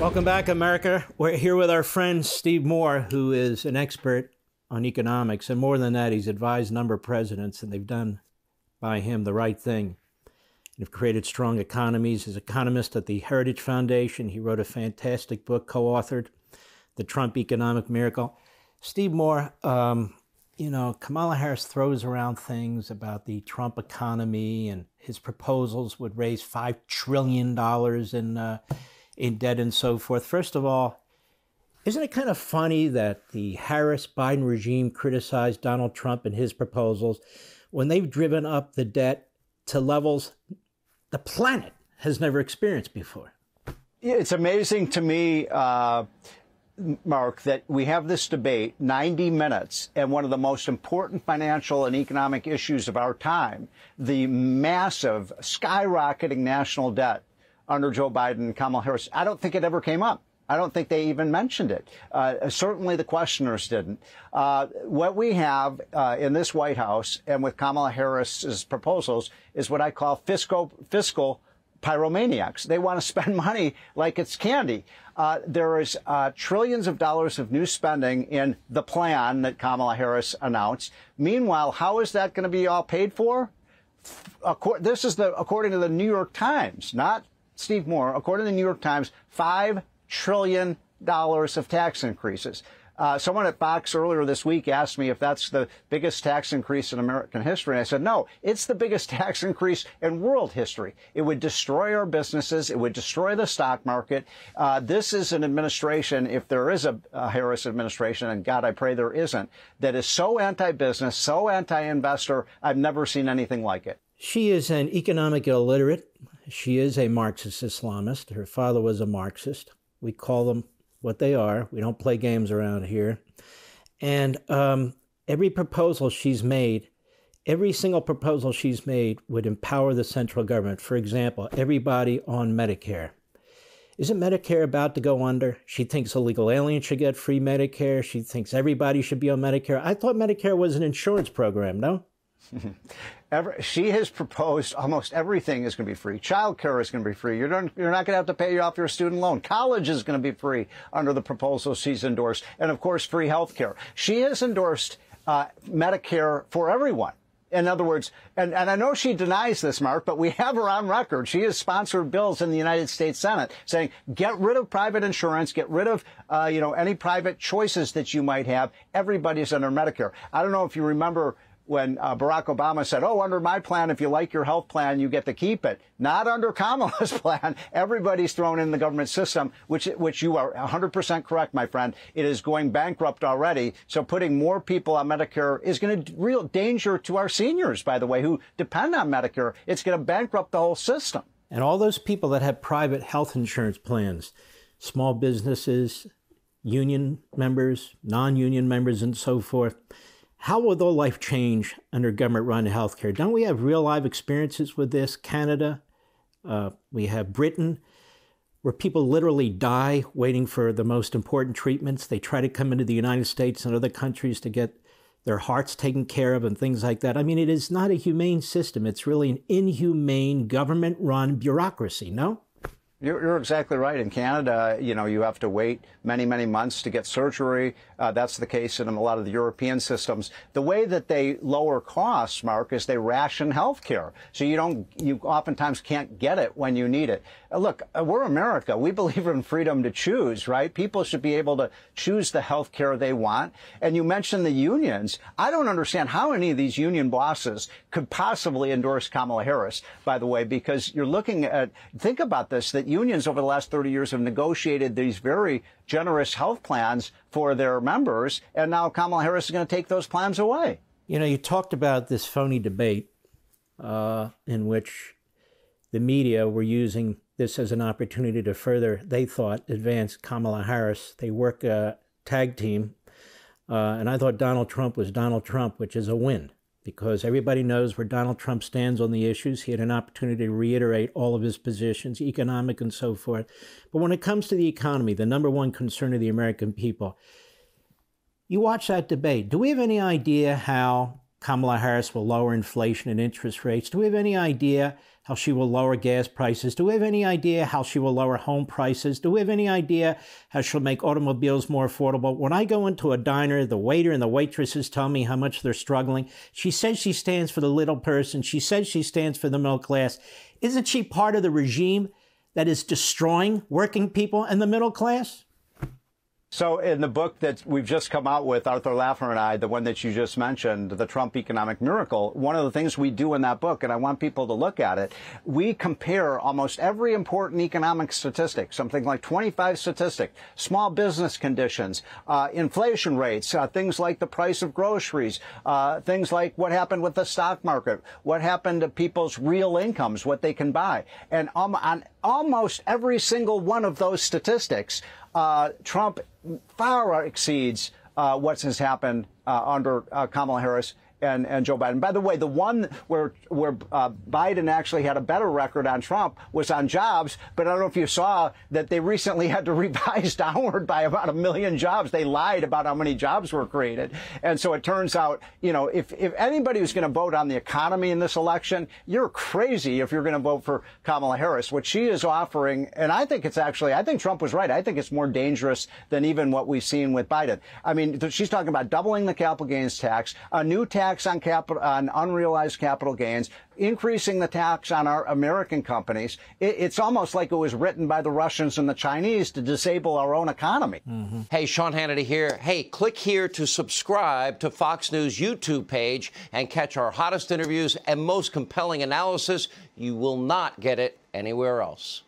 Welcome back, America. We're here with our friend Steve Moore, who is an expert on economics. And more than that, he's advised a number of presidents, and they've done by him the right thing. And have created strong economies. He's an economist at the Heritage Foundation. He wrote a fantastic book, co-authored, The Trump Economic Miracle. Steve Moore, Kamala Harris throws around things about the Trump economy, and his proposals would raise $5 trillion in debt and so forth. First of all, isn't it kind of funny that the Harris-Biden regime criticized Donald Trump and his proposals when they've driven up the debt to levels the planet has never experienced before? It's amazing to me, Mark, that we have this debate, 90 minutes, and one of the most important financial and economic issues of our time, the massive, skyrocketing national debt under Joe Biden and Kamala Harris. I don't think it ever came up. I don't think they even mentioned it. Certainly the questioners didn't. What we have in this White House and with Kamala Harris's proposals is what I call fiscal pyromaniacs. They want to spend money like it's candy. There is trillions of dollars of new spending in the plan that Kamala Harris announced. Meanwhile, how is that going to be all paid for? This is according to the New York Times, not Steve Moore. According to the New York Times, $5 trillion of tax increases. Someone at Fox earlier this week asked me if that's the biggest tax increase in American history. And I said, no, it's the biggest tax increase in world history. It would destroy our businesses. It would destroy the stock market. This is an administration, if there is a Harris administration, and God, I pray there isn't, that is so anti-business, so anti-investor. I've never seen anything like it. She is an economic illiterate. She is a Marxist Islamist. Her father was a Marxist. We call them what they are. We don't play games around here. And every proposal she's made, every single proposal she's made would empower the central government. For example, everybody on Medicare. Isn't Medicare about to go under? She thinks illegal aliens should get free Medicare. She thinks everybody should be on Medicare. I thought Medicare was an insurance program, no? She has proposed almost everything is going to be free. Child care is going to be free. You're not going to have to pay off your student loan. College is going to be free under the proposal she's endorsed. And, of course, free health care. She has endorsed Medicare for everyone. In other words, and I know she denies this, Mark, but we have her on record. She has sponsored bills in the United States Senate saying, get rid of private insurance, get rid of, any private choices that you might have. Everybody's under Medicare. I don't know if you remember when Barack Obama said, oh, under my plan, if you like your health plan, you get to keep it. Not under Kamala's plan. Everybody's thrown in the government system, which you are 100% correct, my friend. It is going bankrupt already. So putting more people on Medicare is going to real danger to our seniors, by the way, who depend on Medicare. It's going to bankrupt the whole system. And all those people that have private health insurance plans, small businesses, union members, non-union members, and so forth, how will their life change under government-run healthcare? Don't we have real live experiences with this? Canada, we have Britain, where people literally die waiting for the most important treatments. They try to come into the United States and other countries to get their hearts taken care of and things like that. I mean, it is not a humane system. It's really an inhumane government-run bureaucracy, no? You're exactly right. In Canada, you have to wait many, many months to get surgery. That's the case in a lot of the European systems. The way that they lower costs, Mark, is they ration health care. So you oftentimes can't get it when you need it. Look, we're America. We believe in freedom to choose, right? People should be able to choose the health care they want. And you mentioned the unions. I don't understand how any of these union bosses could possibly endorse Kamala Harris, by the way, because you're looking at, think about this, that unions over the last 30 years have negotiated these very generous health plans for their members, and now Kamala Harris is going to take those plans away. You talked about this phony debate in which the media were using this as an opportunity to further, they thought, advance Kamala Harris. They work a tag team, and I thought Donald Trump was Donald Trump, which is a win, because everybody knows where Donald Trump stands on the issues. He had an opportunity to reiterate all of his positions, economic and so forth. But when it comes to the economy, the number one concern of the American people, you watch that debate. Do we have any idea how Kamala Harris will lower inflation and interest rates? Do we have any idea how she will lower gas prices? Do we have any idea how she will lower home prices? Do we have any idea how she'll make automobiles more affordable? When I go into a diner, the waiter and the waitresses tell me how much they're struggling. She says she stands for the little person. She says she stands for the middle class. Isn't she part of the regime that is destroying working people and the middle class? So in the book that we've just come out with, Arthur Laffer and I, the one that you just mentioned, The Trump Economic Miracle, one of the things we do in that book, and I want people to look at it, we compare almost every important economic statistic, something like 25 statistics, small business conditions, inflation rates, things like the price of groceries, things like what happened with the stock market, what happened to people's real incomes, what they can buy. And on almost every single one of those statistics, Trump far exceeds what has happened under Kamala Harris and Joe Biden. By the way, the one where Biden actually had a better record on Trump was on jobs, but I don't know if you saw that they recently had to revise downward by about 1 million jobs. They lied about how many jobs were created. And so it turns out, you know, if anybody who's going to vote on the economy in this election, you're crazy if you're going to vote for Kamala Harris. What she is offering, and I think Trump was right. I think it's more dangerous than even what we've seen with Biden. I mean, she's talking about doubling the capital gains tax, a new tax on unrealized capital gains, increasing the tax on our American companies. It's almost like it was written by the Russians and the Chinese to disable our own economy. Mm-hmm. Hey, Sean Hannity here. Hey, click here to subscribe to Fox News YouTube page and catch our hottest interviews and most compelling analysis. You will not get it anywhere else.